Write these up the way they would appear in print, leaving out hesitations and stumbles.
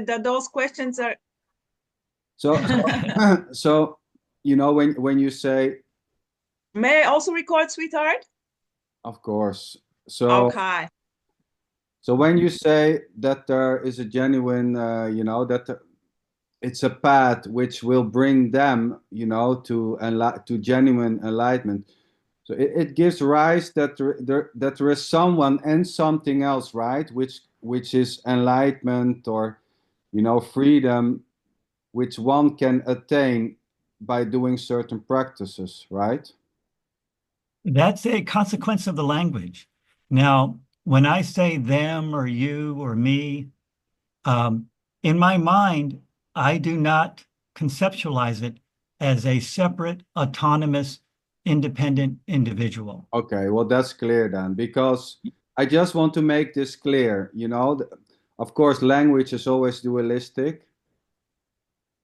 those questions are. So, so you know, when you say, May I also record, sweetheart? of course. So, Okay. so when you say that there is a genuine, that it's a path which will bring them, to genuine enlightenment. So it gives rise that there is someone and something else, right? Which is enlightenment or, freedom, which one can attain by doing certain practices, right? That's a consequence of the language. Now, when I say them or you or me, um, in my mind, I do not conceptualize it as a separate, autonomous, independent individual. Okay, well, that's clear then, because I just want to make this clear. Of course, language is always dualistic.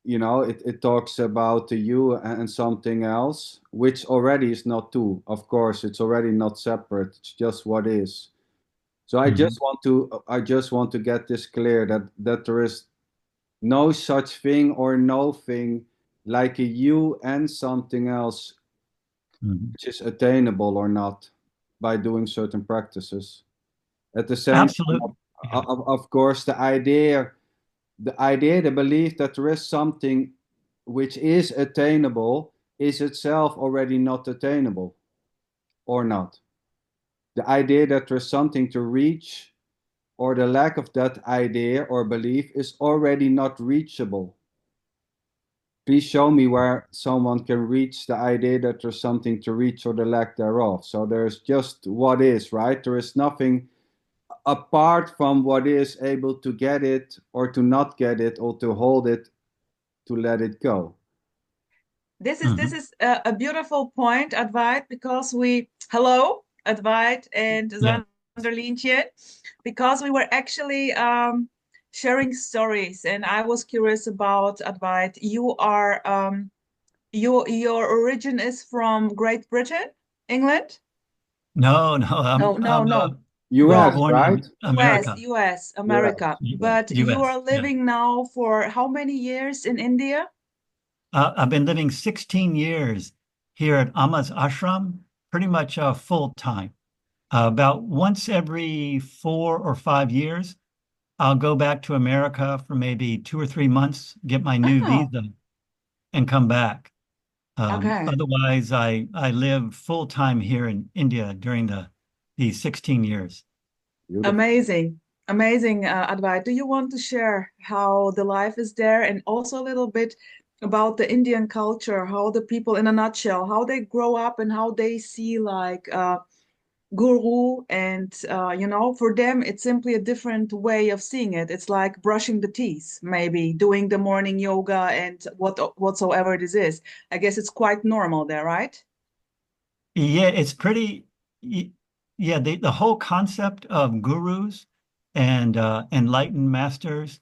It talks about the you and something else, which already is not two. Of course, it's already not separate. It's just what is. So Mhm. I just want to get this clear that there is no such thing or no thing like a you and something else Mhm. which is attainable or not by doing certain practices. At the same time, Absolutely. Yeah. of course, the belief that there is something which is attainable is itself already not attainable or not. The idea that there's something to reach or the lack of that idea or belief is already not reachable. Please show me where someone can reach the idea that there's something to reach or the lack thereof. So there's just what is, right? There is nothing apart from what is able to get it or to not get it or to hold it, to let it go. This is a beautiful point, Advait, because hello, Advait and Yeah. Zanderlientje, because we were actually sharing stories, and I was curious about Advait. Your origin is from Great Britain, England? No, no, No, no, no. was US, Wrong. born right? in US, America. US, US. America. Yeah. But you US. are Yeah. living now for how many years in India? I've been living 16 years here at Amma's ashram, pretty much full time. About once every 4 or 5 years, I'll go back to America for maybe 2 or 3 months, get my new Oh, visa, and come back. okay. Otherwise, I live full time here in India during the 16 years. Beautiful. Amazing. Amazing, Advait. Do you want to share how the life is there and also a little bit about the Indian culture, how the people in a nutshell, how they grow up and how they see like guru and for them it's simply a different way of seeing it. It's like brushing the teeth, maybe doing the morning yoga and whatsoever it is. I guess it's quite normal there, right? Yeah, it's pretty. Yeah, the whole concept of gurus and enlightened masters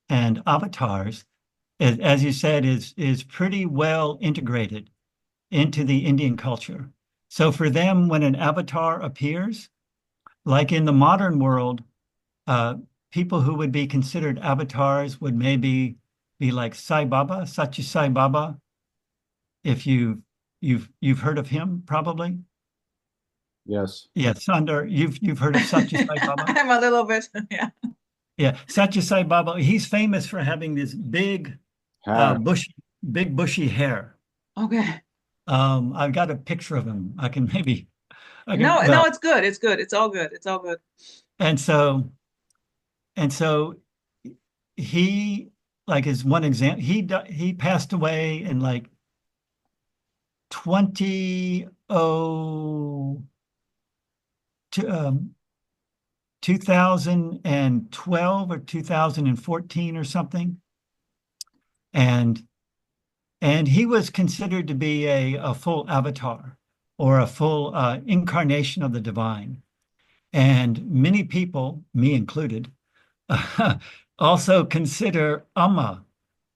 and avatars, as you said, is pretty well integrated into the Indian culture. So for them, when an avatar appears, like in the modern world, uh, people who would be considered avatars would maybe be like Sai Baba, Satya Sai Baba, if you've heard of him, probably. Yes. Yeah, Sander, you've heard of Satya Sai Baba? I'm a little bit, yeah. Yeah, Satya Sai Baba, he's famous for having this big, Hair. bushy hair. Okay. I've got a picture of him. I can, No, no, well, it's good. It's good. It's all good. It's all good. and so, and so he, like as one example, he passed away in like 20, oh, to, 2012 or 2014 or something. And he was considered to be a full avatar or a full incarnation of the divine. And many people, me included, also consider Amma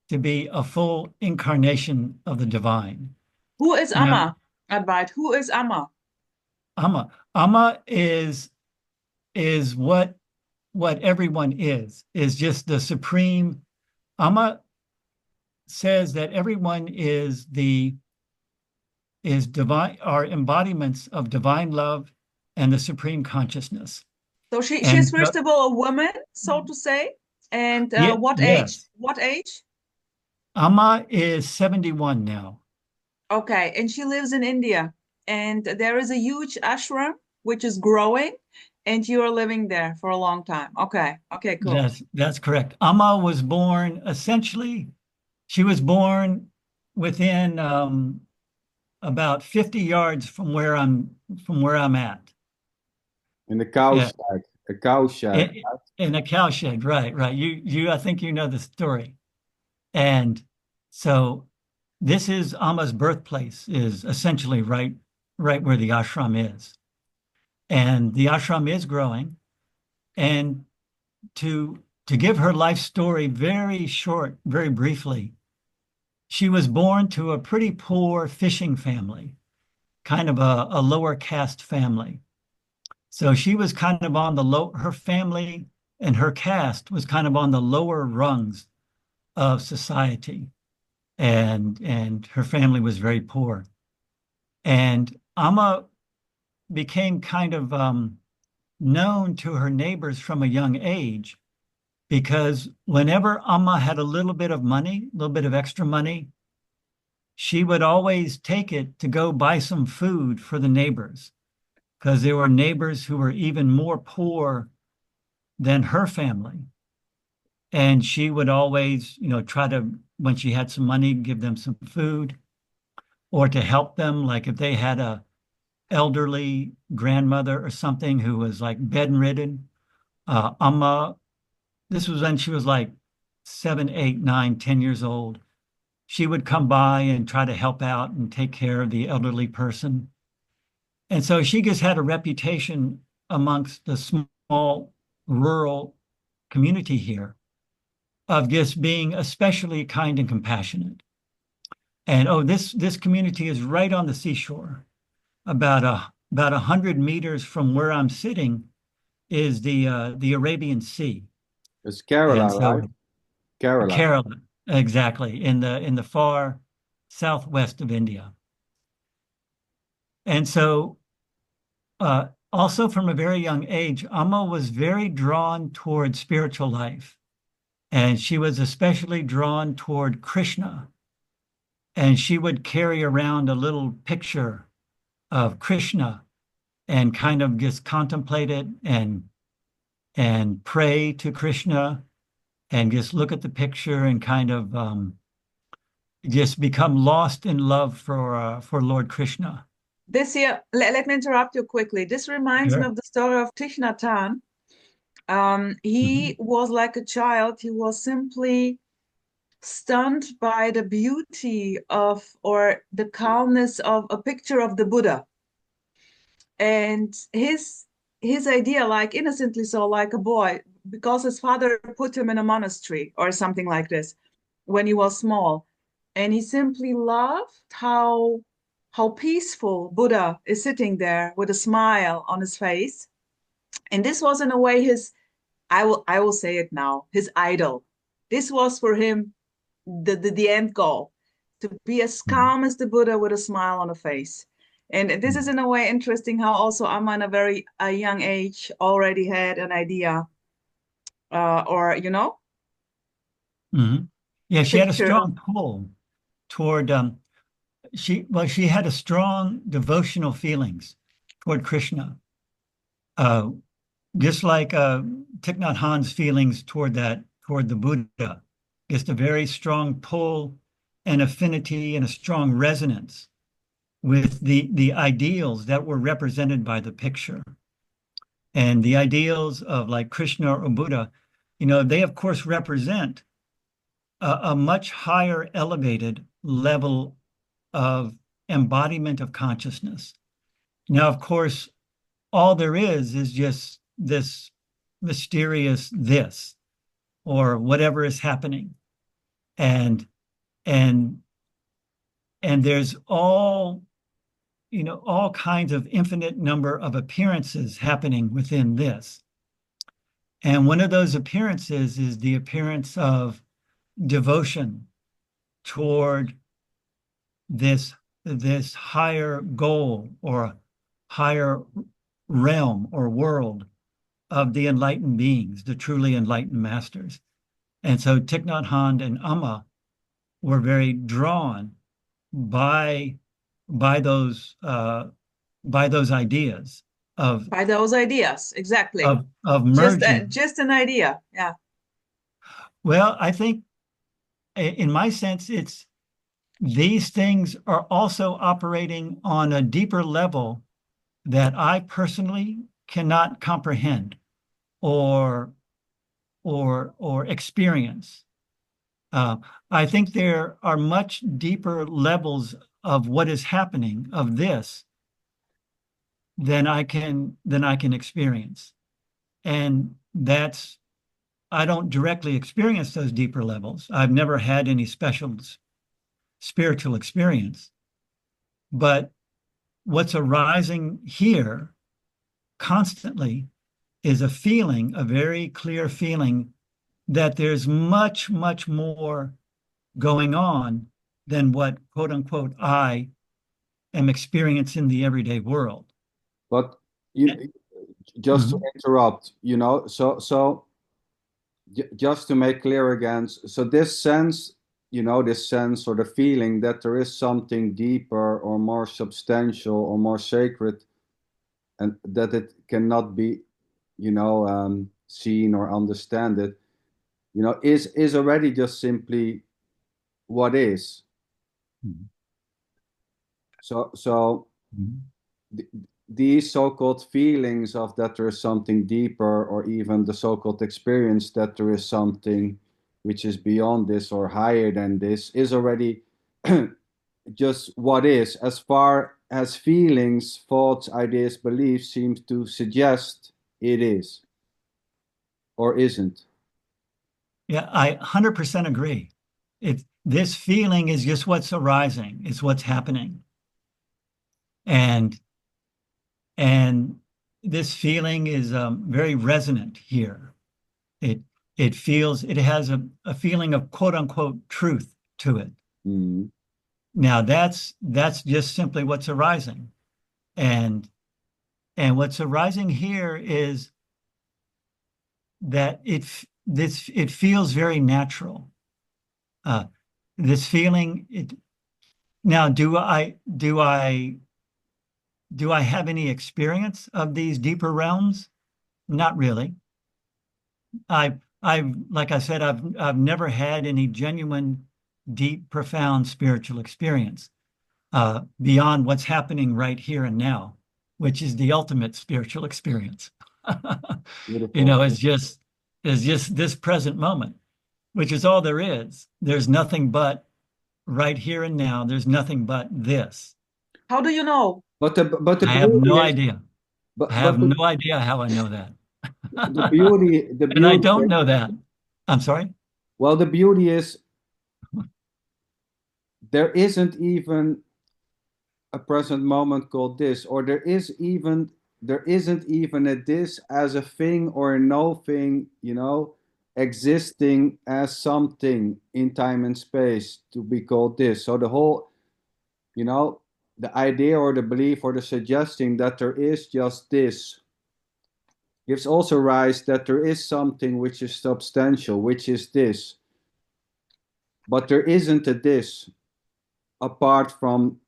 to be a full incarnation of the divine. Who is Now, Amma? Advait. Who is Amma? Amma is what everyone is just the supreme Amma says that everyone is divine, are embodiments of divine love and the supreme consciousness. So she's And first of all a woman, so to say. And yeah, what age? yes, What age? Amma is 71 now. Okay, and she lives in India. And there is a huge ashram which is growing, and you are living there for a long time. Okay, okay, cool. That's correct. Amma was born essentially, she was born within about 50 yards from where I'm at. In the cow Yeah, shed, a cow shed. in, in a cow shed, right, right. I think you know the story. And so this is Amma's birthplace, is essentially right where the ashram is. And the ashram is growing. And to give her life story very short, very briefly, she was born to a pretty poor fishing family, kind of a lower caste family. So she was kind of on the low, her family and her caste was kind of on the lower rungs of society. And her family was very poor. And Amma became kind of known to her neighbors from a young age because whenever Amma had a little bit of money, a little bit of extra money, she would always take it to go buy some food for the neighbors because there were neighbors who were even more poor than her family. And she would always, try to, when she had some money, give them some food or to help them. Like if they had a elderly grandmother or something who was like bedridden, Amma, this was when she was like 7, 8, 9, 10 years old. She would come by and try to help out and take care of the elderly person. And so she just had a reputation amongst the small rural community here of just being especially kind and compassionate. And this community is right on the seashore. About 100 meters from where I'm sitting is the Arabian Sea. It's And Kerala, so right? Kerala. Kerala, exactly, in the far southwest of India. And so also from a very young age, Amma was very drawn toward spiritual life. And she was especially drawn toward Krishna. And she would carry around a little picture of Krishna and kind of just contemplate it and pray to Krishna and just look at the picture and kind of just become lost in love for Lord Krishna. This here, let me interrupt you quickly. This reminds me Sure. of the story of Thich Nhat Hanh. Mhm. He was like a child. He was simply stunned by the beauty of or the calmness of a picture of the Buddha. And his idea, like innocently so, like a boy, because his father put him in a monastery or something like this when he was small. And he simply loved how peaceful Buddha is sitting there with a smile on his face. And this was in a way his, I will say it now, his idol. This was for him the end goal, to be as calm as the Buddha with a smile on the face. And this is in a way interesting how also Amma in a very young age already had an idea or Mm-hmm. Yeah, she had a picture of. strong pull toward she had a strong devotional feelings toward Krishna. Uh, just like Thich Nhat Hanh's feelings toward the Buddha, just a very strong pull and affinity and a strong resonance with the ideals that were represented by the picture. And the ideals of like Krishna or Buddha, they of course represent a much higher elevated level of embodiment of consciousness. Now, of course, all there is just this mysterious this or whatever is happening. And and and there's all kinds of infinite number of appearances happening within this. And one of those appearances is the appearance of devotion toward this higher goal or higher realm or world of the enlightened beings, the truly enlightened masters. And so Thich Nhat Hanh and Amma were very drawn by those ideas of By those ideas, exactly. merging. Just an idea. Yeah. Well, I think in my sense, it's these things are also operating on a deeper level that I personally cannot comprehend or experience. I think there are much deeper levels of what is happening of this than I can experience. And that's, I don't directly experience those deeper levels. I've never had any special spiritual experience. But what's arising here constantly is a feeling, a very clear feeling that there's much, much more going on than what, quote unquote, I am experiencing in the everyday world. But you, just to interrupt, just to make clear again, so this sense, this sense or the feeling that there is something deeper or more substantial or more sacred, and that it cannot be, seen or understand it, is already just simply what is. Mhm. So Mhm. these so-called feelings of that there is something deeper, or even the so-called experience that there is something which is beyond this or higher than this, is already just what is, as far as feelings, thoughts, ideas, beliefs seems to suggest it is or isn't. Yeah, I 100% agree. This feeling is just what's arising, it's what's happening. And this feeling is very resonant here. It it has a feeling of quote unquote truth to it. Mm. Now that's just simply what's arising. And what's arising here is that it feels very natural. This feeling, now do I have any experience of these deeper realms? Not really. I've like I said, I've never had any genuine, deep, profound spiritual experience beyond what's happening right here and now, which is the ultimate spiritual experience. Beautiful. It's just this present moment, which is all there is. There's nothing but right here and now. There's nothing but this. How do you know? But the I have beauty no is, idea. I but have but no idea how I know that. the And I beauty don't is, know that. I'm sorry? well, the beauty is there isn't even a present moment called this, or there isn't even a this as a thing or a no thing, existing as something in time and space to be called this. So the whole, the idea or the belief or the suggesting that there is just this gives also rise that there is something which is substantial, which is this, but there isn't a this apart from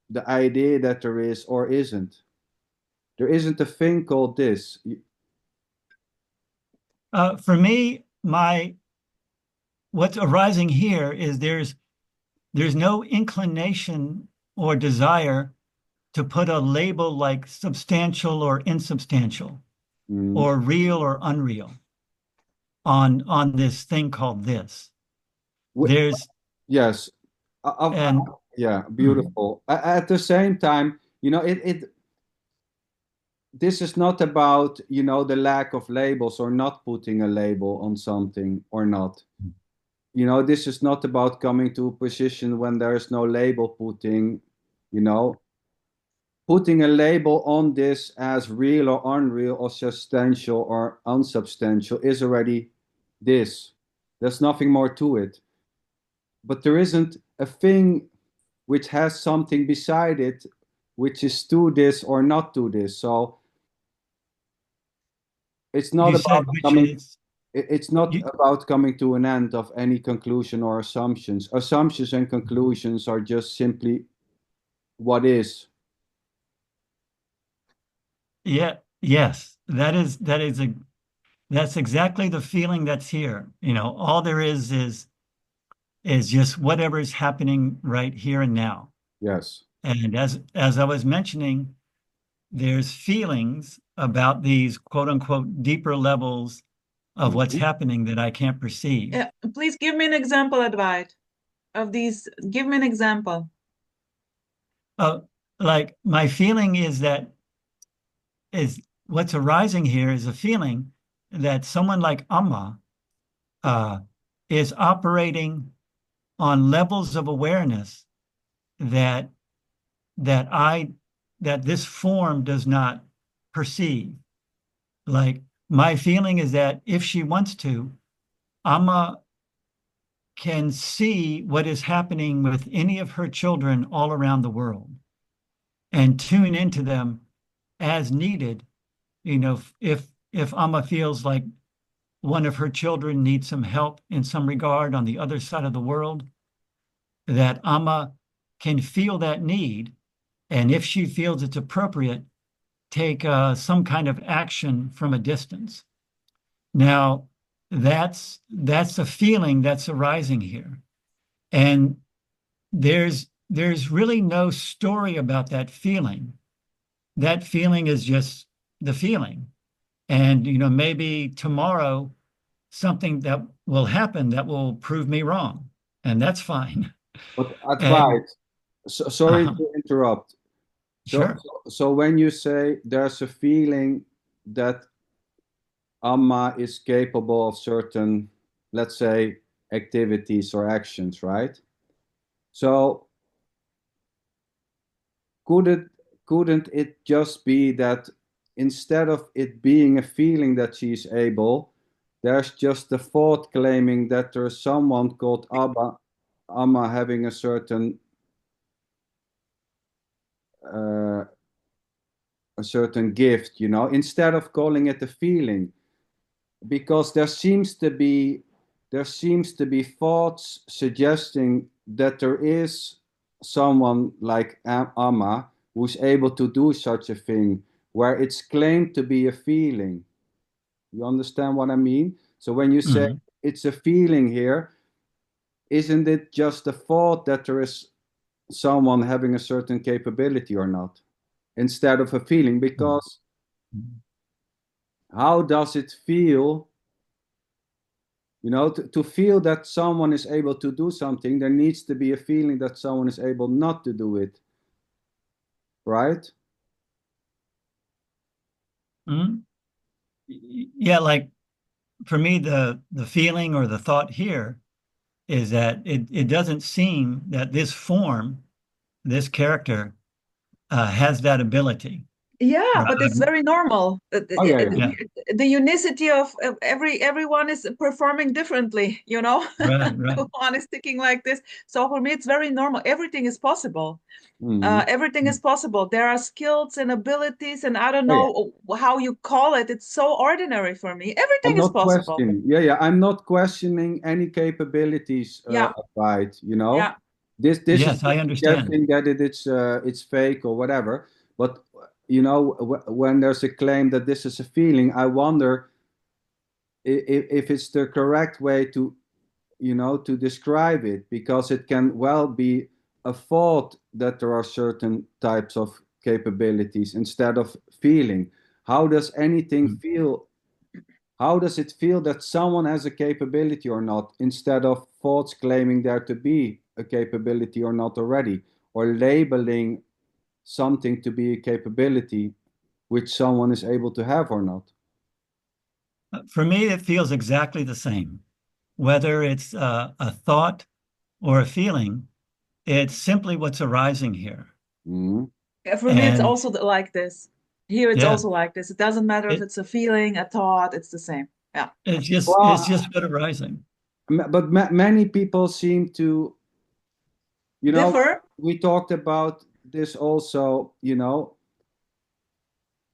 the idea that there is or isn't. There isn't a thing called this. For me, what's arising here is there's no inclination or desire to put a label like substantial or insubstantial Mm. or real or unreal on this thing called this. There's Yes. and Yeah, mm, beautiful. At the same time, this is not about, the lack of labels or not putting a label on something or not. This is not about coming to a position when there is no label putting, you know, putting a label on this as real or unreal or substantial or unsubstantial is already this. There's nothing more to it. but there isn't a thing which has something beside it, which is to this or not to this. So it's not You about said which coming. is It's not you, about coming to an end of any conclusion or assumptions. Assumptions and conclusions are just simply what is. yeah, yes, that's exactly the feeling that's here. You know, all there is just whatever's happening right here and now. Yes. And as I was mentioning, there's feelings about these quote unquote deeper levels of what's Mhm. happening that I can't perceive. Yeah, please give me an example, Advait, of these. Give me an example. Uh, like my feeling is what's arising here is a feeling that someone like Amma uh, is operating on levels of awareness that that I that this form does not perceive. Like my feeling is that if she wants to, Amma can see what is happening with any of her children all around the world and tune into them as needed. You know, if Amma feels like one of her children needs some help in some regard on the other side of the world, that Amma can feel that need, and if she feels it's appropriate, take some kind of action from a distance. Now, that's a feeling that's arising here, and there's really no story about that feeling. That feeling is just the feeling, and you know maybe tomorrow something that will happen that will prove me wrong, and that's fine. But And advice. Sorry uh-huh, to interrupt. So, sure. so, so when you say there's a feeling that Amma is capable of certain, let's say, activities or actions, right? So could it couldn't it just be that instead of it being a feeling that she's able, there's just the thought claiming that there's someone called Amma having uh, a certain gift, you know, instead of calling it a feeling, because there seems to be thoughts suggesting that there is someone like Amma who's able to do such a thing, where it's claimed to be a feeling. You understand what I mean? So when you say Mhm. it's a feeling here, isn't it just a thought that there is someone having a certain capability or not, instead of a feeling? Because how does it feel? You know, to feel that someone is able to do something, there needs to be a feeling that someone is able not to do it, right? Mhm. Yeah, like for me, the feeling or the thought here is that it doesn't seem that this form, this character, has that ability. Yeah, but it's Right? very normal. Oh yeah, yeah. Yeah, The unicity of everyone is performing differently, you know? right, right. One is thinking like this. So for me, it's very normal. Everything is possible. Mhm. Everything is possible. There are skills and abilities, and I don't Oh yeah. know how you call it. It's so ordinary for me. I'm Everything is not possible. questioning. Yeah, yeah. I'm not questioning any capabilities, Yeah, right? You know, yeah. this is Yes, not I understand. suggesting that it's fake or whatever. But you know, when there's a claim that this is a feeling, I wonder if it's the correct way to describe it, because it can well be a thought that there are certain types of capabilities instead of feeling. How does anything Mm. feel? How does it feel that someone has a capability or not, instead of thoughts claiming there to be a capability or not already, or labeling something to be a capability which someone is able to have or not? For me, it feels exactly the same. Whether it's a thought or a feeling, it's simply what's arising here. Mhm. Yeah, for me, it's And also like this. Here, it's yeah, also like this. It doesn't matter if it it's a feeling, a thought, it's the same. Yeah. it's just Well, what arising. But many people seem to, Differ? we talked about this also,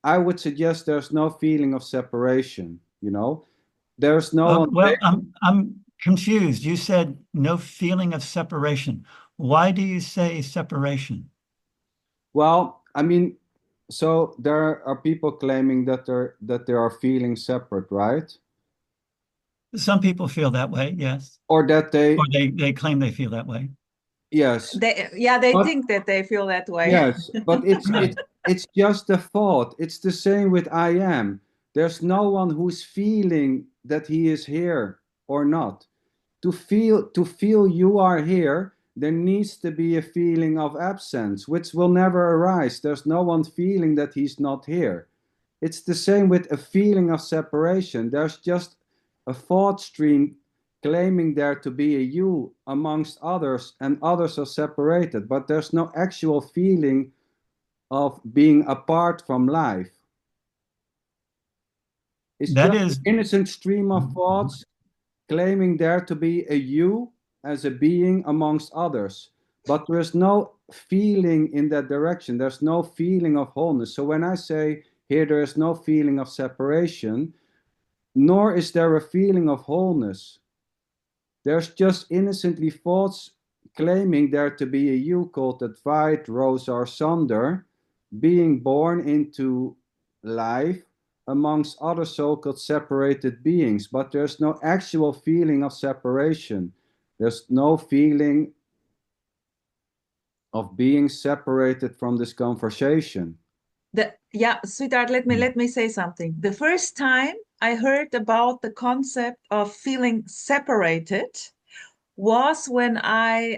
I would suggest there's no feeling of separation, There's no one Well, there. I'm confused. You said no feeling of separation. Why do you say separation? Well, I mean, so there are people claiming that they are feeling separate, right? Some people feel that way, yes. Or that Or they claim they feel that way. yes. They But think that they feel that way. yes, but it's Right. it's it's just a thought. It's the same with I am. There's no one who's feeling that he is here or not. To feel you are here, there needs to be a feeling of absence, which will never arise. There's no one feeling that he's not here. It's the same with a feeling of separation. There's just a thought stream claiming there to be a you amongst others, and others are separated, but there's no actual feeling of being apart from life. It's That just an is, innocent stream of thoughts claiming there to be a you as a being amongst others. But there is no feeling in that direction. There's no feeling of wholeness. So when I say here there is no feeling of separation, nor is there a feeling of wholeness. There's just innocently thoughts claiming there to be a you called Advait, Rosa, or sander, being born into life amongst other so-called separated beings, but there's no actual feeling of separation. There's no feeling of being separated from this conversation. Yeah, sweetheart, let me say something. The first time I heard about the concept of feeling separated was when I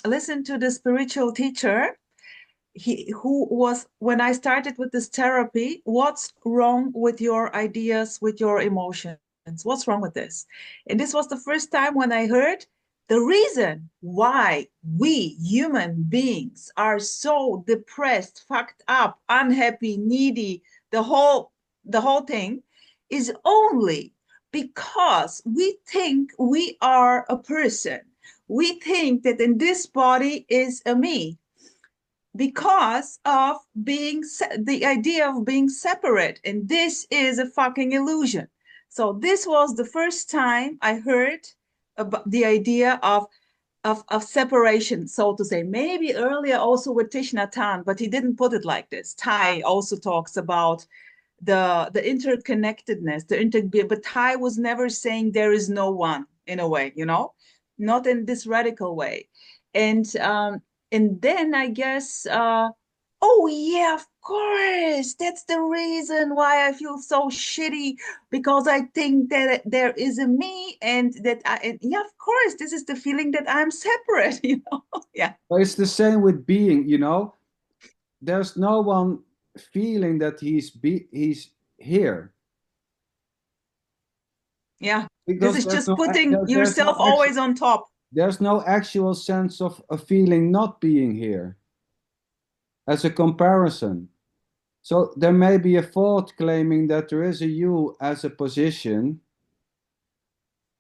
listened to the spiritual teacher who was, when I started with this therapy, what's wrong with your ideas, with your emotions? What's wrong with this? And this was the first time when I heard the reason why we human beings are so depressed, fucked up, unhappy, needy, the whole thing is only because we think we are a person. We think that in this body is a me because of the idea of being separate, and this is a fucking illusion. So this was the first time I heard about the idea of separation, so to say. Maybe earlier also with Thich Nhat Hanh, but he didn't put it like this. Thai also talks about the interconnectedness, but Thai was never saying there is no one, in a way, not in this radical way. And then I guess, oh yeah, of course, that's the reason why I feel so shitty, because I think that there is a me, and yeah, of course, this is the feeling that I'm separate, Yeah. But it's the same with being, there's no one feeling that he's here. Yeah. This Because is just putting yourself always on top. there's no actual sense of a feeling not being here as a comparison. So there may be a thought claiming that there is a you as a position,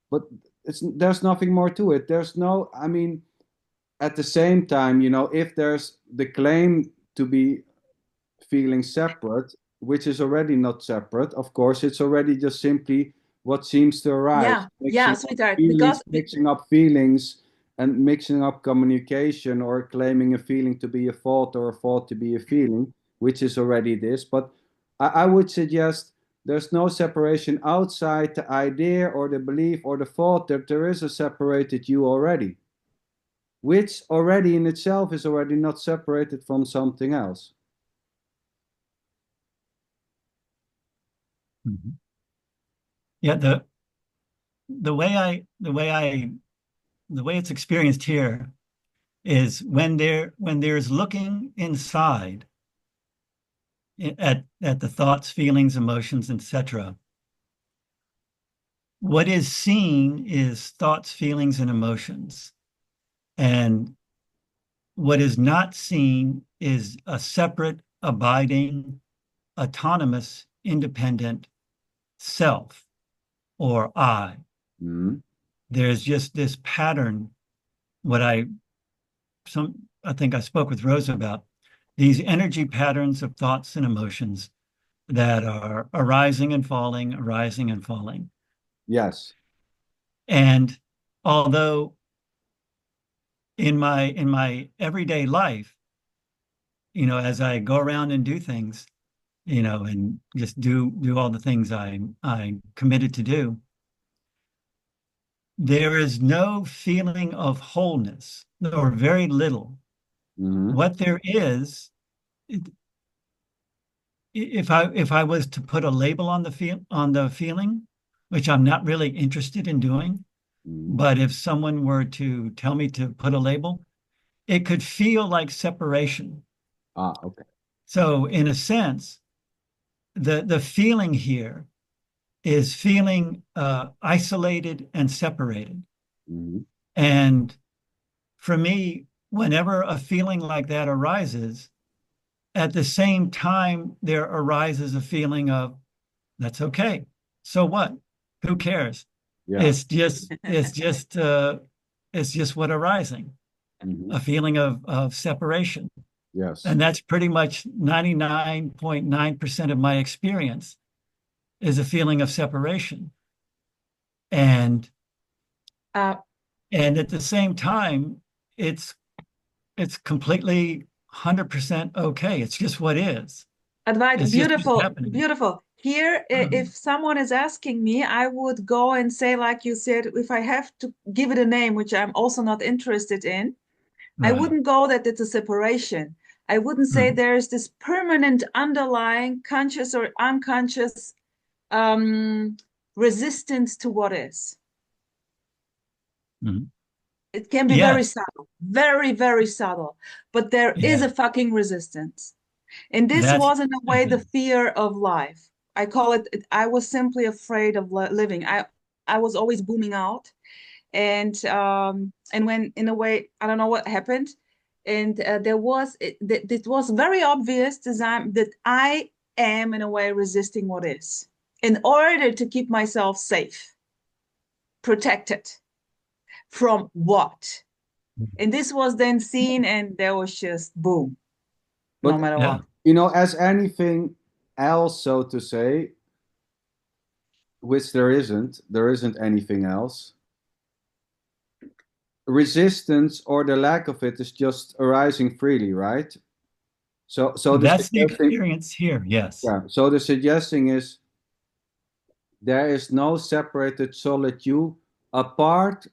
but there's nothing more to it. There's no, I mean, at the same time, if there's the claim to be feeling separate, which is already not separate, of course, it's already just simply what seems to arise, Yeah, sweetheart, mixing up feelings and mixing up communication, or claiming a feeling to be a thought or a thought to be a feeling, which is already this. But I would suggest there's no separation outside the idea or the belief or the thought that there is a separated you already, which already in itself is already not separated from something else. Mhm. Yeah, the way it's experienced here is when there's looking inside at the thoughts, feelings, emotions, etc. What is seen is thoughts, feelings, and emotions. And what is not seen is a separate, abiding, autonomous, independent self or I. Mm. there's just this pattern, what I think I spoke with Rosa about, these energy patterns of thoughts and emotions that are arising and falling, arising and falling. Yes. And although in my everyday life, as I go around and do things, and just do all the things I'm committed to do, there is no feeling of wholeness, or very little. Mm-hmm. What there is, if I was to put a label on the feeling, which I'm not really interested in doing, Mm-hmm. but if someone were to tell me to put a label, it could feel like separation. Okay. So in a sense, the feeling here is feeling isolated and separated. Mm-hmm. And for me, whenever a feeling like that arises, at the same time, there arises a feeling of, that's okay. So what? Who cares? Yeah. It's just what arising, Mm-hmm. a feeling of separation. Yes. And that's pretty much 99.9% of my experience is a feeling of separation. And Uh, at the same time, it's completely 100% okay. It's just what is. Advait, It's just what's beautiful, happening. beautiful. Here, if someone is asking me, I would go and say, like you said, if I have to give it a name, which I'm also not interested in, I Right. wouldn't go that it's a separation. I wouldn't say there's this permanent underlying conscious or unconscious resistance to what is. Mhm. It can be very Yes. subtle, very, very subtle, but there is Yeah. a fucking resistance. And this That's was, in a way, the fear of life. I call it, I was simply afraid of living. I was always booming out. And when, in a way, I don't know what happened. And it was very obvious that I am, in a way, resisting what is in order to keep myself safe, protected from what? And this was then seen, and there was just boom, no But matter yeah. what. as anything else, so to say, which there isn't anything else. Resistance or the lack of it is just arising freely, right? So the That's the suggesting, experience here. Yes. yeah. So the suggesting is there is no separated solid you apart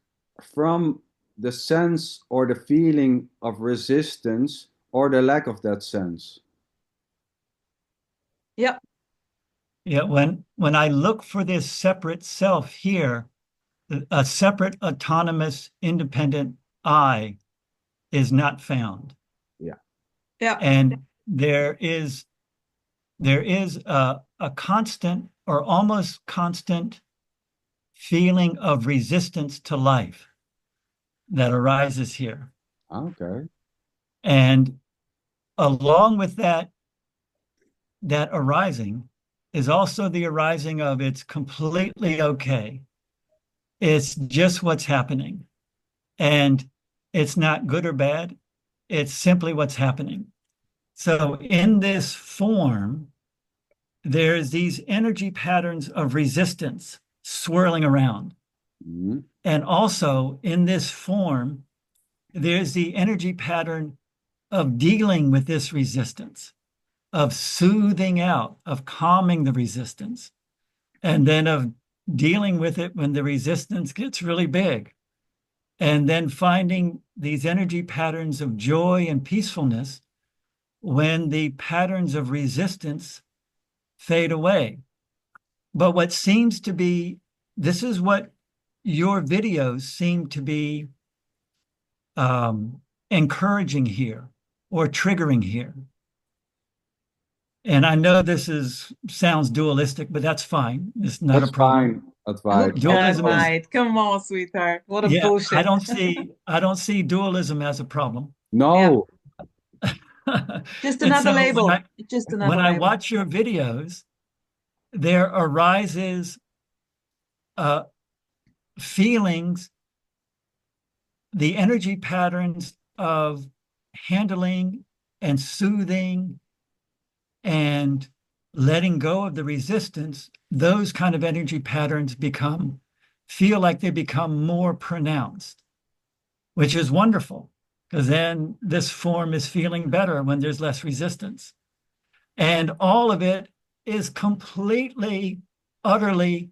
from the sense or the feeling of resistance or the lack of that sense. Yep. Yeah. When I look for this separate self here, a separate, autonomous, independent I is not found. Yeah. Yeah. And there is a constant or almost constant feeling of resistance to life that arises here. Okay. And along with that arising is also the arising of it's completely okay. It's just what's happening. And it's not good or bad. It's simply what's happening. So in this form, there's these energy patterns of resistance swirling around. Mhm. And also in this form, there's the energy pattern of dealing with this resistance, of soothing out, of calming the resistance, and then of dealing with it when the resistance gets really big. And then finding these energy patterns of joy and peacefulness when the patterns of resistance fade away. But what seems to be, this is what your videos seem to be encouraging here or triggering here. And I know sounds dualistic, but that's fine. It's not a That's problem. fine, Who Advait. cares, Dualism is, mate? Come on, sweetheart. What a yeah, I bullshit. don't see dualism as a problem. Yeah. No. Just And another so label. Just when another I label. watch your videos, there arises a feelings, the energy patterns of handling and soothing and letting go of the resistance, those kind of energy patterns feel like they become more pronounced, which is wonderful, because then this form is feeling better when there's less resistance. And all of it is completely, utterly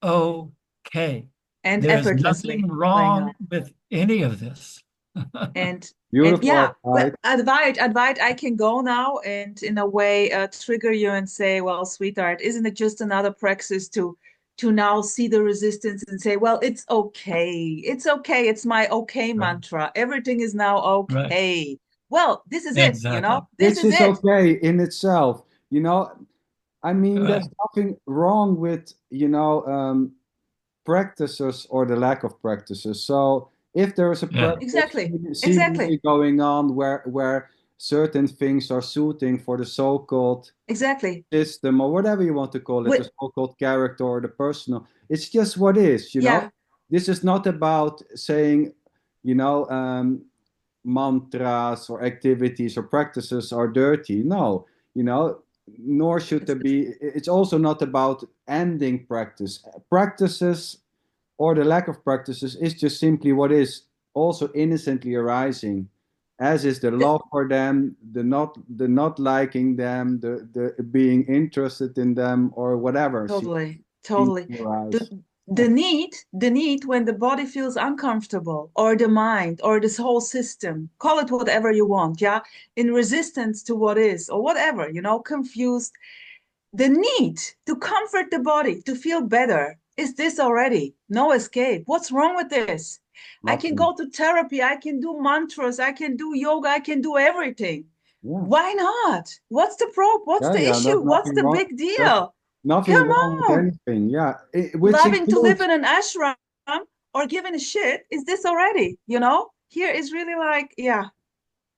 okay. And There's effortlessly nothing playing wrong out. with any of this. And Beautiful, yeah, well, Advait. Advait, I can go now and in a way trigger you and say, well, sweetheart, isn't it just another praxis to now see the resistance and say, well, it's okay. It's okay. It's my okay Right. mantra. Everything is now Right. okay. Well, this is it, you Exactly. know, this Which is is it. okay in itself. You know, I mean, Right. there's nothing wrong with, practices or the lack of practices. So if there is a Yeah. practice Exactly. seemingly Exactly. going on where certain things are suiting for the so-called Exactly. system or whatever you want to call it, the With, so-called character or the personal, it's just what is, yeah, This is not about saying, you know, mantras or activities or practices are dirty. No, nor should there be. It's also not about ending practice. Practices or the lack of practices is just simply what is, also innocently arising, as is the the, love for them, the not liking them, the being interested in them, or whatever totally, seems totally. to The arise. the need when the body feels uncomfortable, or the mind, or this whole system, call it whatever you want, yeah, in resistance to what is, or whatever, confused. The need to comfort the body, to feel better, is this already? No escape. What's wrong with this? I can Nothing. go to therapy, I can do mantras, I can do yoga, I can do everything. Yeah, Why not? What's the problem? What's yeah, the yeah. issue? There's What's nothing the wrong. big There's deal? nothing Come wrong with on. anything. Yeah, which Loving to live includes. in an ashram or giving a shit, is this already? Here is really like, yeah,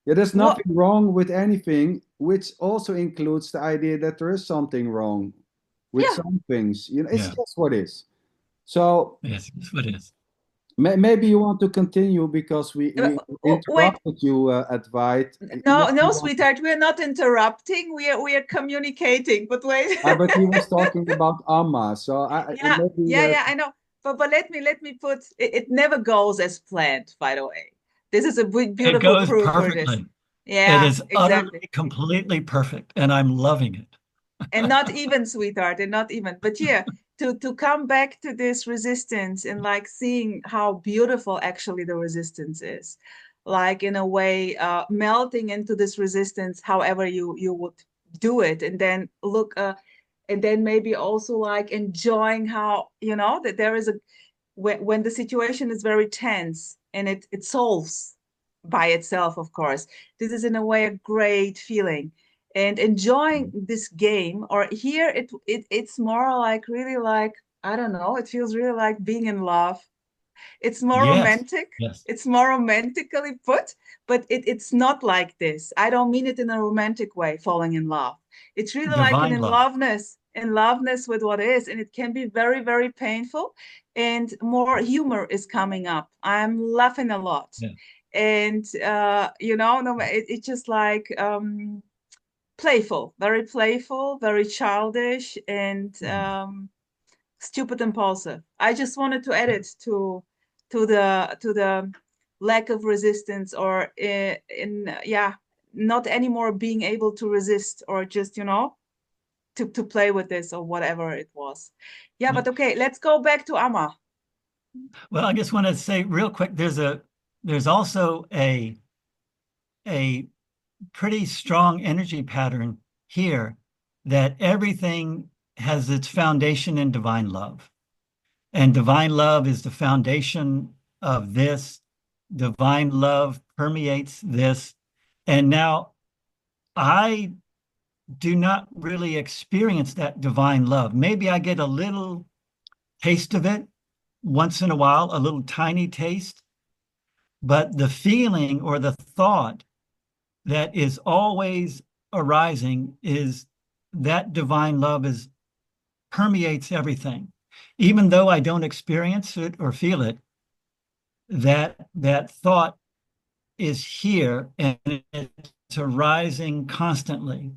Yeah, there's what? nothing wrong with anything, which also includes the idea that there is something wrong with Yeah. some things. It's Yeah. just what is. So Yes, that's what it is. maybe you want to continue because we Wait, interrupted you at White. no, Maybe no, you want to, sweetheart, we're not interrupting. We are communicating. But wait. but he was talking about Amma. So Yeah, maybe yeah, yeah, I know. But let me put it, it never goes as planned, by the way. This is a It beautiful goes proof for this. perfectly. It Yeah, is exactly. utterly, completely perfect, and I'm loving it. And not even, sweetheart, and not even. But yeah, to come back to this resistance and like seeing how beautiful actually the resistance is, like in a way, melting into this resistance, however you would do it, and then look, and then maybe also like enjoying how that there is a when the situation is very tense and it solves by itself, of course. This is in a way a great feeling, and enjoying this game. Or here it's more like really like, I don't know, it feels really like being in love. It's more Yes, romantic. yes. It's more romantically put, but it's not like this. I don't mean it in a romantic way, falling in love. It's really like an Divine love. in loveness with what is, and it can be very, very painful. And more humor is coming up. I'm laughing a lot, Yeah. and no, it's just like playful, very childish, and stupid impulsive. I just wanted to add it to the lack of resistance, or yeah, not anymore being able to resist, or just to play with this or whatever it was. Yeah, Yeah. but okay, let's go back to Amma. Well, I just want to say real quick, there's also a pretty strong energy pattern here that everything has its foundation in divine love. And divine love is the foundation of this. Divine love permeates this. And now I do not really experience that divine love. Maybe I get a little taste of it once in a while, a little tiny taste, but the feeling or the thought that is always arising is that divine love is permeates everything. even though I don't experience it or feel it, that thought is here and it's arising constantly.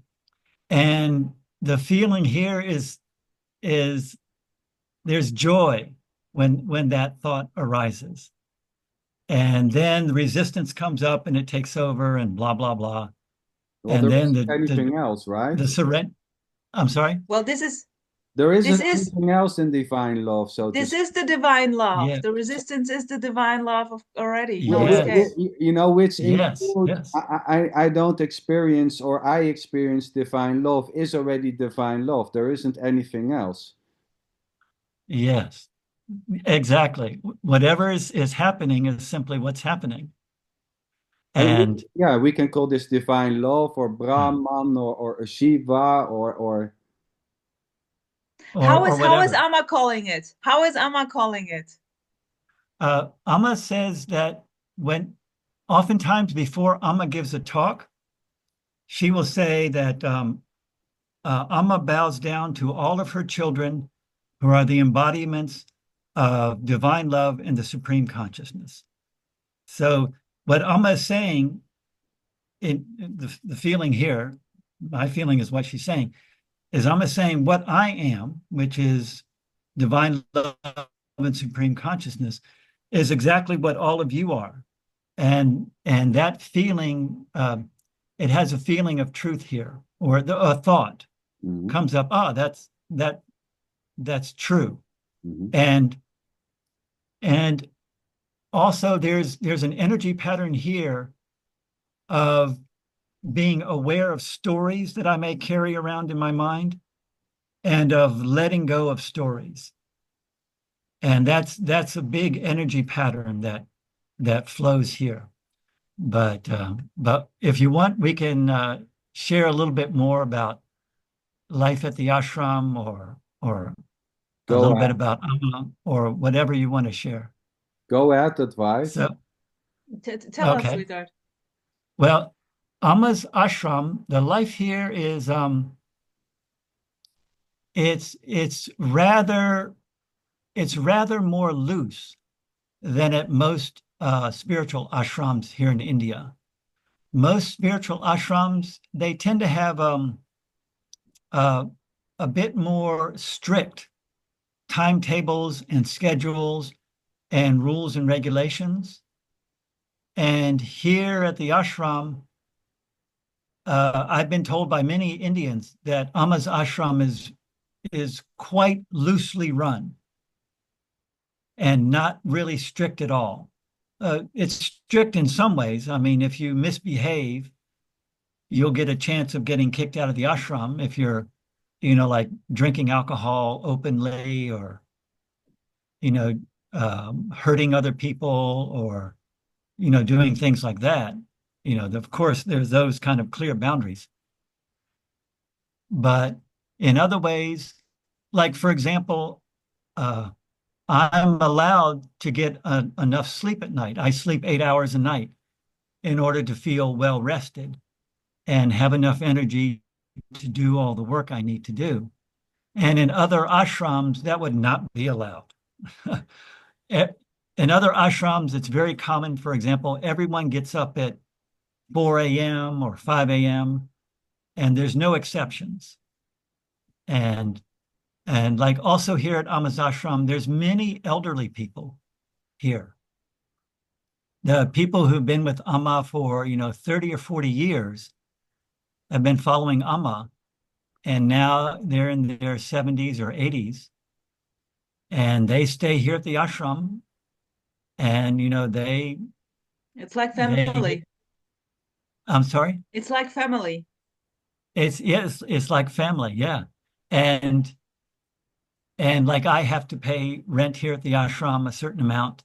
And the feeling here is there's joy when that thought arises. And then the resistance comes up and it takes over and blah, blah, blah. Well, And there then isn't anything else, right? the surrender. I'm sorry? Well, this is There isn't this is anything else in divine love, so to this speak. is the divine love. Yeah. The resistance is the divine love of already. No Wh- Yes. escape. You know, which Yes. include Yes. I don't experience or I experience divine love is already divine love. There isn't anything else. Yes. Exactly. Whatever is happening is simply what's happening. And yeah, we can call this divine love or yeah. Brahman or Shiva or Or How is whatever. Amma calling it? How is Amma calling it? Amma says that oftentimes before Amma gives a talk, she will say that Amma bows down to all of her children who are the embodiments of divine love and the supreme consciousness. So what Amma is saying, in the feeling here, my feeling is what she's saying, is Amma saying what I am, which is divine love and supreme consciousness, is exactly what all of you are. And that feeling, it has a feeling of truth here, or a thought comes up. That's true. And also there's an energy pattern here of being aware of stories that I may carry around in my mind and of letting go of stories. And that's a big energy pattern that flows here. But if you want, we can share a little bit more about life at the ashram or a little bit about Amma or whatever you want to share. Go ahead, Advait. So, Tell us, okay. sweetheart. Well, Amma's ashram, the life here is it's rather more loose than at most spiritual ashrams here in India. Most spiritual ashrams, they tend to have a bit more strict timetables and schedules and rules and regulations. And here at the ashram, I've been told by many Indians that Amma's ashram is quite loosely run and not really strict at all. It's strict in some ways. I mean, if you misbehave, you'll get a chance of getting kicked out of the ashram if you're, like drinking alcohol openly or, hurting other people or, doing things like that. Of course, there's those kind of clear boundaries. But in other ways, like, for example, I'm allowed to get enough sleep at night. I sleep 8 hours a night in order to feel well rested and have enough energy to do all the work I need to do. And in other ashrams, that would not be allowed. In other ashrams, it's very common, for example, everyone gets up at 4 a.m. or 5 a.m., and there's no exceptions. And like also here at Amma's ashram, there's many elderly people here. The people who've been with Amma for, 30 or 40 years have been following Amma, and now they're in their 70s or 80s, and they stay here at the ashram, and, It's like family. I'm sorry? It's like family. It's like family, yeah. And like I have to pay rent here at the ashram a certain amount.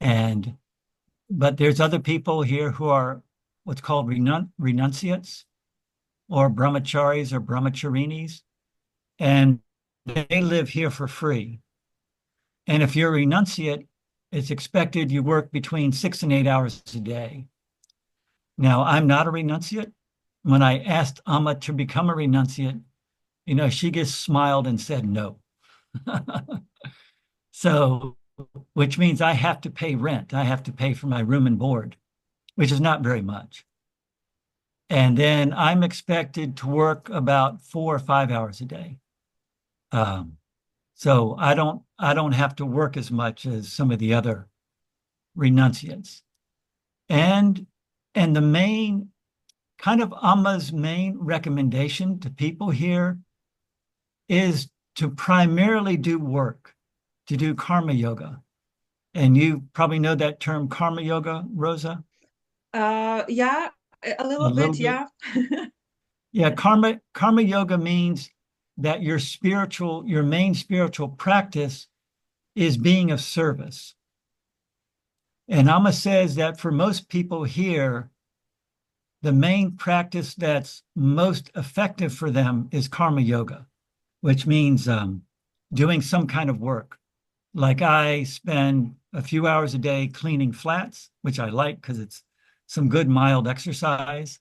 But there's other people here who are what's called renunciates or brahmacharis or brahmacharinis, and they live here for free. And if you're a renunciate, it's expected you work between 6 and 8 hours a day. Now, I'm not a renunciate. When I asked Amma to become a renunciate, she just smiled and said no. So, which means I have to pay rent. I have to pay for my room and board, which is not very much. And then I'm expected to work about 4 or 5 hours a day. So I don't have to work as much as some of the other renunciates. And the main kind of Amma's main recommendation to people here is to primarily do work, to do karma yoga. And you probably know that term karma yoga, Rosa? Yeah, a A little little bit, bit. yeah. Yeah, karma yoga means that your main spiritual practice is being of service. And Amma says that for most people here, the main practice that's most effective for them is karma yoga, which means doing some kind of work. Like I spend a few hours a day cleaning flats, which I like because it's some good mild exercise,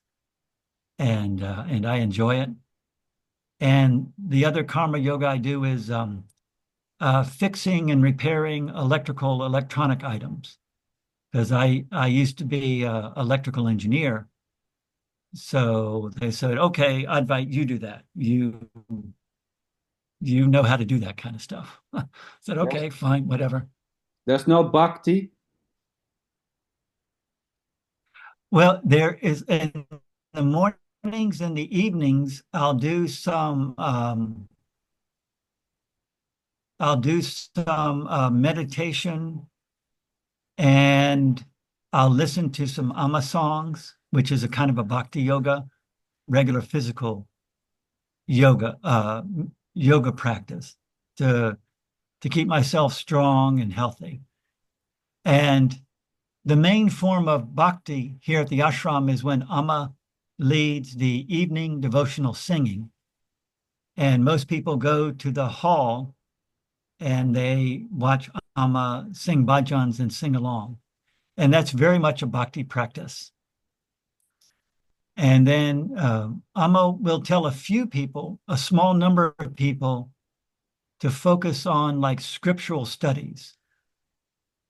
and I enjoy it. And the other karma yoga I do is fixing and repairing electronic items, because I used to be an electrical engineer. So they said, okay, Advait, you do that. You know how to do that kind of stuff. I said, There's, okay, fine, whatever. there's no bhakti. Well, there is in the mornings and the evenings, I'll do some meditation, and I'll listen to some Amma songs, which is a kind of a bhakti yoga, regular physical yoga practice to keep myself strong and healthy. And the main form of bhakti here at the ashram is when Amma leads the evening devotional singing. And most people go to the hall and they watch Amma sing bhajans and sing along. And that's very much a bhakti practice. And then Amma will tell a few people, a small number of people, to focus on like scriptural studies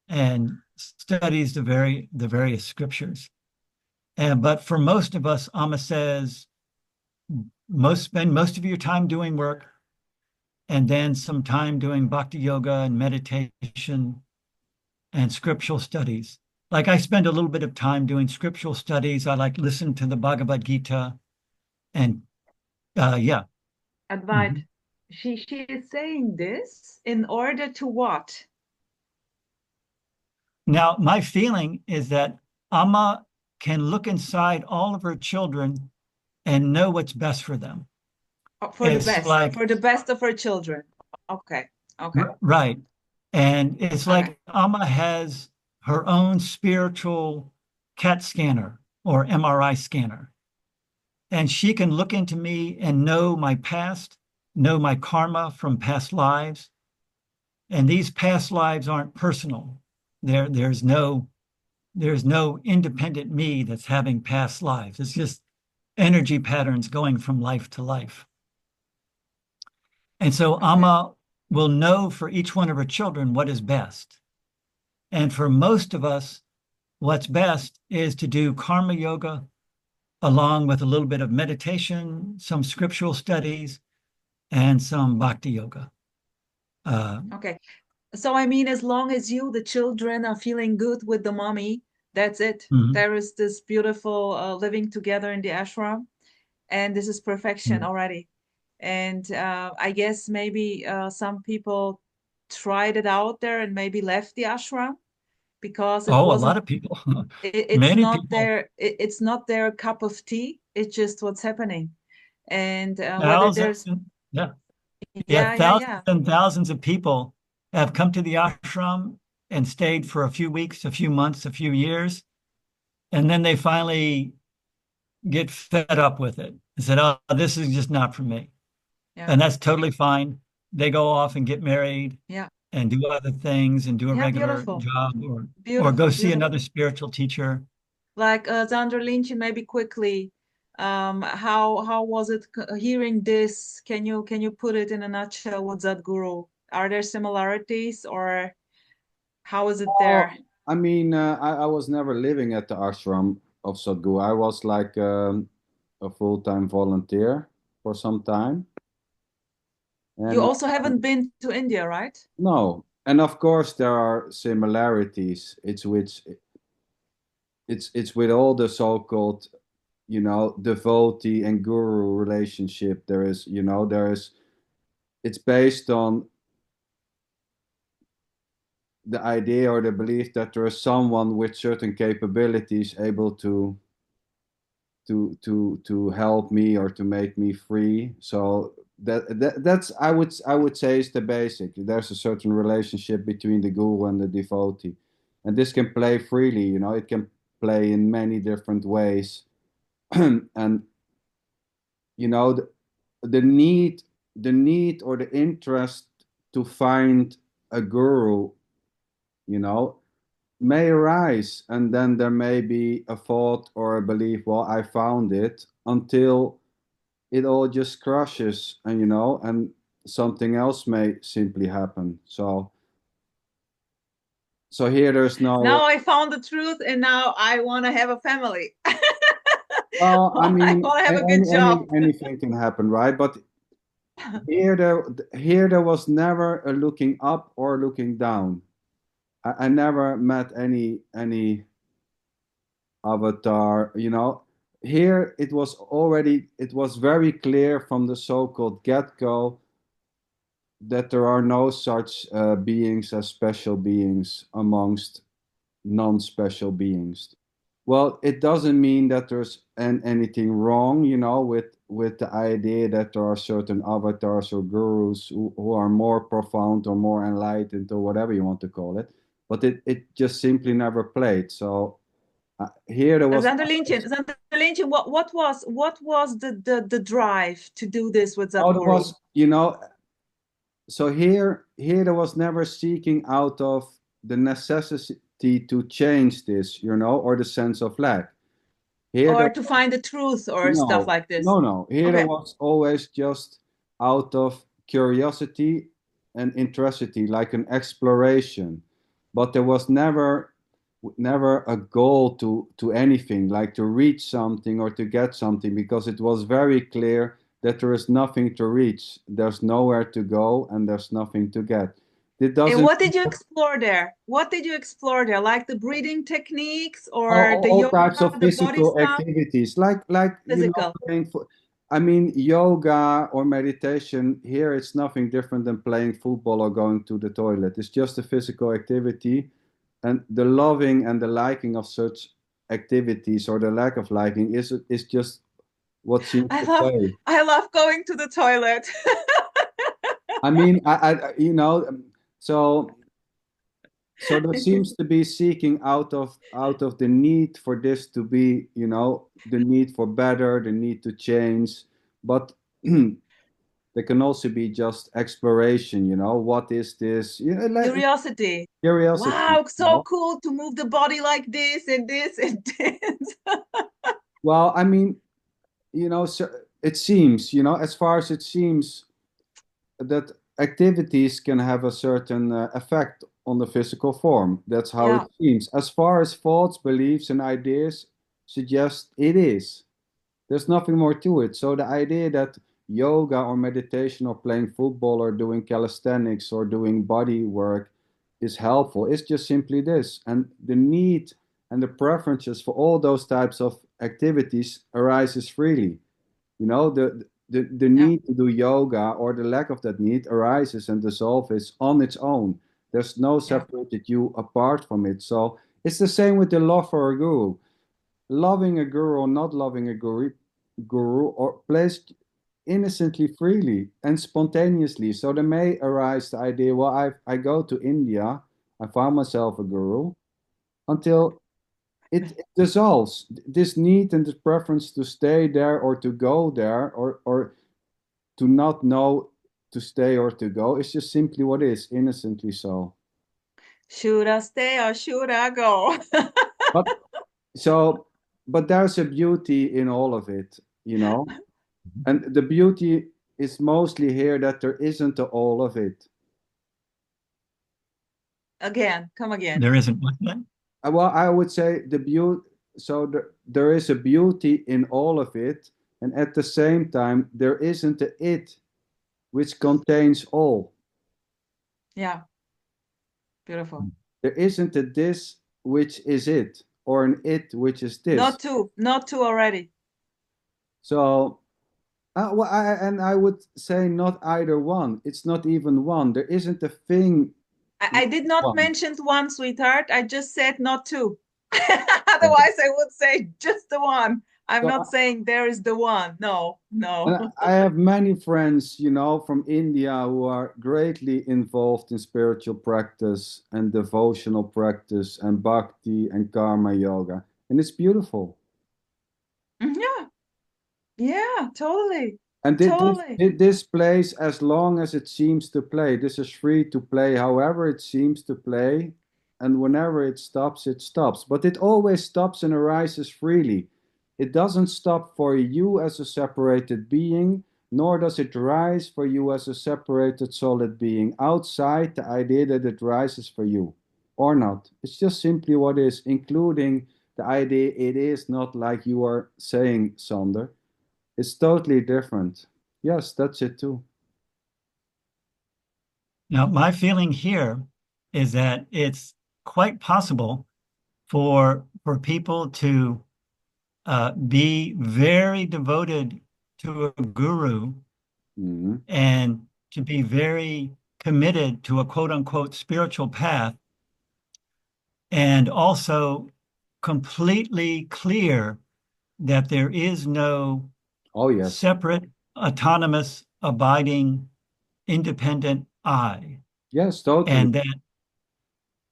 and studies the various scriptures. But for most of us, Amma says, spend most of your time doing work, and then some time doing bhakti yoga and meditation and scriptural studies. Like I spend a little bit of time doing scriptural studies. I like listen to the Bhagavad Gita, and yeah. Advait, Mhm. she is saying this in order to what? Now, my feeling is that Amma can look inside all of her children and know what's best for them. Oh, It's like, for the best of her children. Okay, okay, right. And it's okay. like Amma has her own spiritual CAT scanner or MRI scanner. And she can look into me and know my past, know my karma from past lives. And these past lives aren't personal. There's no independent me that's having past lives. It's just energy patterns going from life to life. And so Okay. Amma will know for each one of her children what is best. And for most of us, what's best is to do karma yoga along with a little bit of meditation, some scriptural studies, and some bhakti yoga. Okay. So I mean, as long as you, the children, are feeling good with the mommy, that's it. Mhm. There is this beautiful living together in the ashram, and this is perfection Mhm. already. And I guess maybe some people tried it out there and maybe left the ashram because it Oh, a lot wasn't. of people, It's many not people, their. It's not their cup of tea. It's just what's happening, and whether thousands, there's. yeah, yeah, Yeah, yeah, thousands yeah. and thousands of people have come to the ashram and stayed for a few weeks, a few months, a few years, and then they finally get fed up with it and said, "Oh, this is just not for me." Yeah, And that's totally fine. They go off and get married yeah, and do other things and do a yeah. regular Beautiful, job, or go beautiful, see beautiful. another spiritual teacher. Like Zander Lynch, maybe quickly, how was it hearing this? Can you put it in a nutshell what Sadhguru Are there similarities, or how is it Oh, there? I mean, I was never living at the ashram of Sadhguru. I was like a full-time volunteer for some time. You And also haven't been to India, right? no, and of course there are similarities. It's with all the so-called, devotee and guru relationship. It's based on the idea or the belief that there is someone with certain capabilities able to help me or to make me free. So that's I would say is the basic. There's a certain relationship between the guru and the devotee, and this can play freely. It can play in many different ways, and the need or the interest to find a guru, you know, may arise, and then there may be a thought or a belief, well, I found it, until it all just crushes, and something else may simply happen. So here there's no, Now I found the truth, and now I want to have a family. well, I I mean, want to have a good job. anything can happen, right? But here there was never a looking up or looking down. I never met any avatar. Here it was very clear from the so-called get-go that there are no such beings as special beings amongst non-special beings. Well, it doesn't mean that there's anything wrong, with the idea that there are certain avatars or gurus who are more profound or more enlightened or whatever you want to call it. But it just simply never played. So here there was. Zanderlintje, what was the drive to do this with Oh, there Sadhguru? was, so here there was never seeking out of the necessity to change this, or the sense of lack. Here there Or to find the truth or stuff No, like this? no, no. Here there Okay. was always just out of curiosity and interest, like an exploration. But there was never a goal to anything, like to reach something or to get something, because it was very clear that there is nothing to reach. There's nowhere to go and there's nothing to get. It And doesn't. what did you explore there? What did you explore there? Like the breathing techniques or all, the all types yoga, of the body physical stuff? activities, like Physical. playing I mean, yoga or meditation. Here it's nothing different than playing football or going to the toilet. It's just a physical activity, and the loving and the liking of such activities, or the lack of liking, is just what seems I to love play. I love going to the toilet. I mean, so there seems to be seeking out of the need for this to be, the need for better, the need to change. But there can also be just exploration. What is this? Like Curiosity. curiosity. Wow, so cool to move the body like this and this and this. Well, I mean, so it seems, as far as it seems, that activities can have a certain effect on the physical form. That's how it Yeah. seems. As far as thoughts, beliefs, and ideas suggest it is. There's nothing more to it. So the idea that yoga or meditation or playing football or doing calisthenics or doing body work is helpful, it's just simply this. And the need and the preferences for all those types of activities arises freely. The Yeah. need to do yoga or the lack of that need arises and dissolves on its own. There's no Yeah. separated you apart from it. So it's the same with the love for a guru. Loving a guru or not loving a guru or plays innocently, freely, and spontaneously. So there may arise the idea, well, I go to India, I found myself a guru, until it dissolves. This need and this preference to stay there or to go there, or to not know to stay or to go, is just simply what is, innocently so. Should I stay or should I go? But so, but there's a beauty in all of it, and the beauty is mostly here that there isn't a all of it. Again, come again. There isn't what then? Well, I would say the beauty. So there is a beauty in all of it, and at the same time, there isn't a it which contains all. Yeah, beautiful. There isn't a this which is it, or an it which is this. Not two already. So, well, I would say not either one. It's not even one. There isn't a thing. I did not One. mention one, sweetheart. I just said not two. Otherwise, I would say just the one. I'm So not saying there is the one. No, no. I have many friends, from India who are greatly involved in spiritual practice and devotional practice and bhakti and karma yoga. And it's beautiful. Yeah, yeah, totally. And Totally. this plays as long as it seems to play. This is free to play however it seems to play. And whenever it stops, it stops. But it always stops and arises freely. It doesn't stop for you as a separated being, nor does it rise for you as a separated solid being outside the idea that it rises for you or not. It's just simply what is, including the idea it is not like you are saying, Sander. It's totally different. Yes, that's it too. Now, my feeling here is that it's quite possible for people to be very devoted to a guru Mhm. and to be very committed to a quote unquote spiritual path, and also completely clear that there is no Oh, yes. separate, autonomous, abiding, independent I. Yes, totally.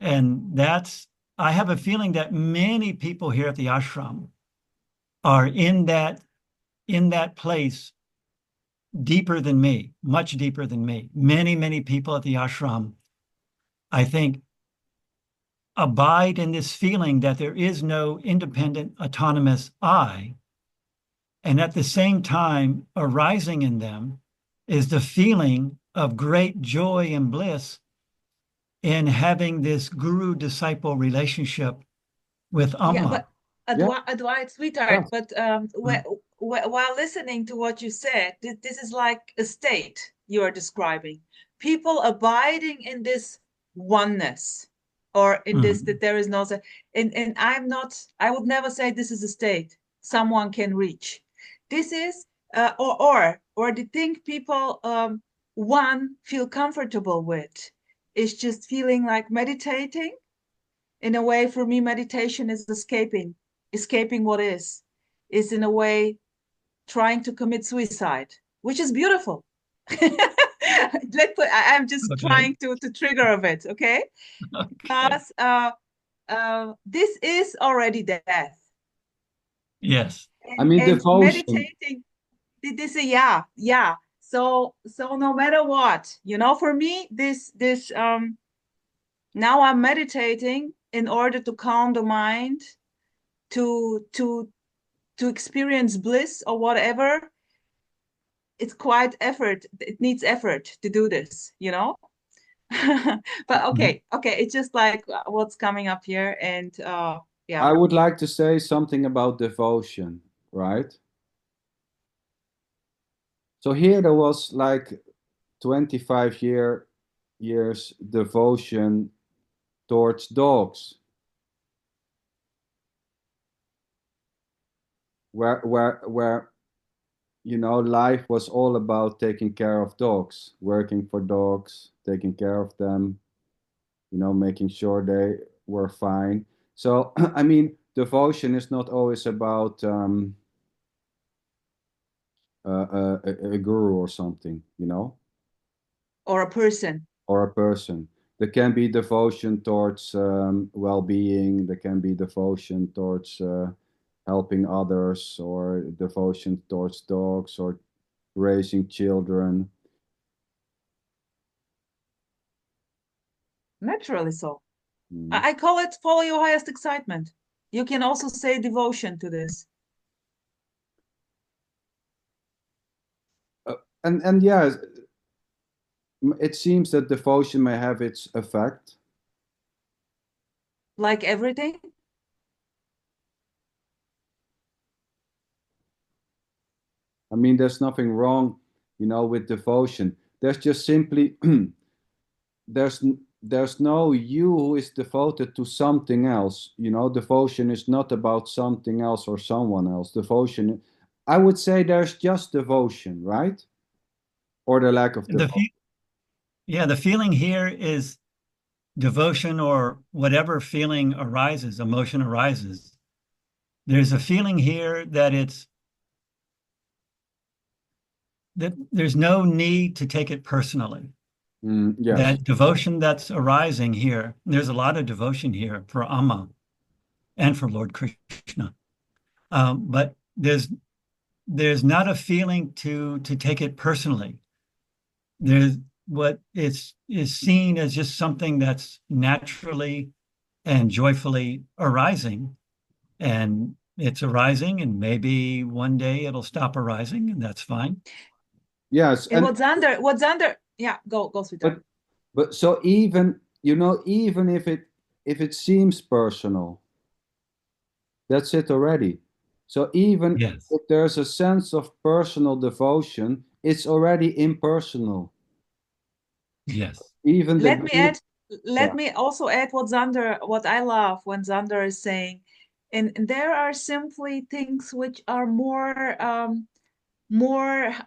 And that's, I have a feeling that many people here at the ashram are in that place deeper than me, much deeper than me. Many people at the ashram, I think, abide in this feeling that there is no independent, autonomous I. And at the same time, arising in them is the feeling of great joy and bliss in having this guru-disciple relationship with Yeah, Amma. but Yeah, Advait, sweetheart, yes. but while listening to what you said, this is like a state you are describing. People abiding in this oneness, or in this that Mhm. there is no, and I would never say this is a state someone can reach. This is, or the thing people one feel comfortable with is just feeling like meditating. In a way, for me, meditation is escaping what is in a way trying to commit suicide, which is beautiful. I'm just Okay. trying to trigger a bit, okay? Okay. Because this is already death. Yes. I mean, And devotion. meditating, this is, yeah. So no matter what, for me, this now I'm meditating in order to calm the mind, to experience bliss or whatever. It's quite effort. It needs effort to do this. But Mhm. okay, it's just like what's coming up here, and yeah. I would like to say something about devotion, right? So here there was like 25 years devotion towards dogs, where life was all about taking care of dogs, working for dogs, taking care of them, making sure they were fine. So, I mean, devotion is not always about a guru or something, Or a person. or a person. There can be devotion towards well-being. There can be devotion towards helping others, or devotion towards dogs, or raising children. Naturally so. Mm. I call it follow your highest excitement. You can also say devotion to this. And yeah, it seems that devotion may have its effect, Like everything? I mean, there's nothing wrong, with devotion. There's just simply there's no you who is devoted to something else. Devotion is not about something else or someone else. Devotion, I would say there's just devotion, right? Or the lack of The devotion. fe yeah, the feeling here is devotion or whatever feeling arises, emotion arises. There's a feeling here that there's no need to take it personally. Yes. That devotion that's arising here, there's a lot of devotion here for Amma and for Lord Krishna. But there's not a feeling to take it personally. There's what is seen as just something that's naturally and joyfully arising, and it's arising, and maybe one day it'll stop arising, and that's fine. Yes. And And what's under, yeah, go, sweetheart. but so even if it seems personal, that's it already. So even Yes. if there's a sense of personal devotion, it's already impersonal. Yes. Even Let the me add, yeah. let me also add what I love when Xander is saying, and there are simply things which are more,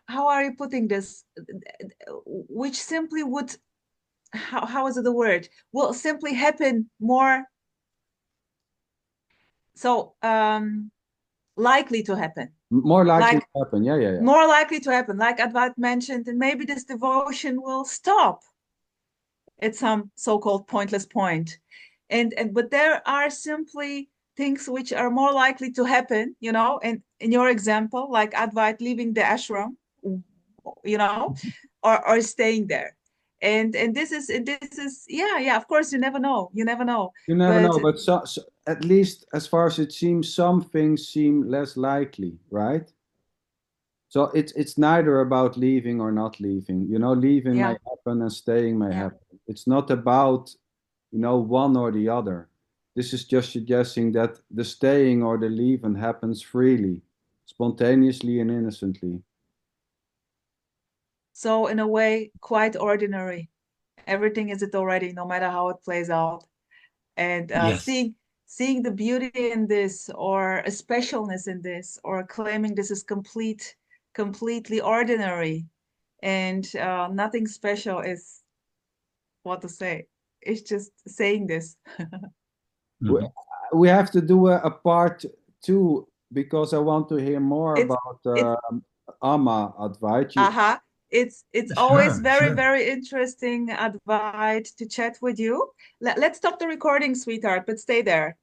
how are you putting this? Which simply would, how is it the word? Will simply happen more, so likely to happen. More likely Like to happen. Yeah, yeah, yeah. more likely to happen, like Advait mentioned, and maybe this devotion will stop at some so-called pointless point. And but there are simply things which are more likely to happen, and in your example, like Advait leaving the ashram, you know, or staying there. And this is yeah, of course, you never know. You never But know, but at least as far as it seems, some things seem less likely, right? So it's neither about leaving or not leaving. Leaving may yeah, happen and staying may yeah. happen. It's not about, one or the other. This is just suggesting that the staying or the leaving happens freely, spontaneously and innocently. So in a way, quite ordinary. Everything is it already, no matter how it plays out. And Yes. seeing the beauty in this, or a specialness in this, or claiming this is completely ordinary, and nothing special is, what to say, it's just saying this. We, Mhm. we have to do a part two because I want to hear more it's about it's Amma Advait. uh-huh it's always Sure, very, sure. very interesting, Advait, to chat with you. Let's stop the recording, sweetheart, but stay there.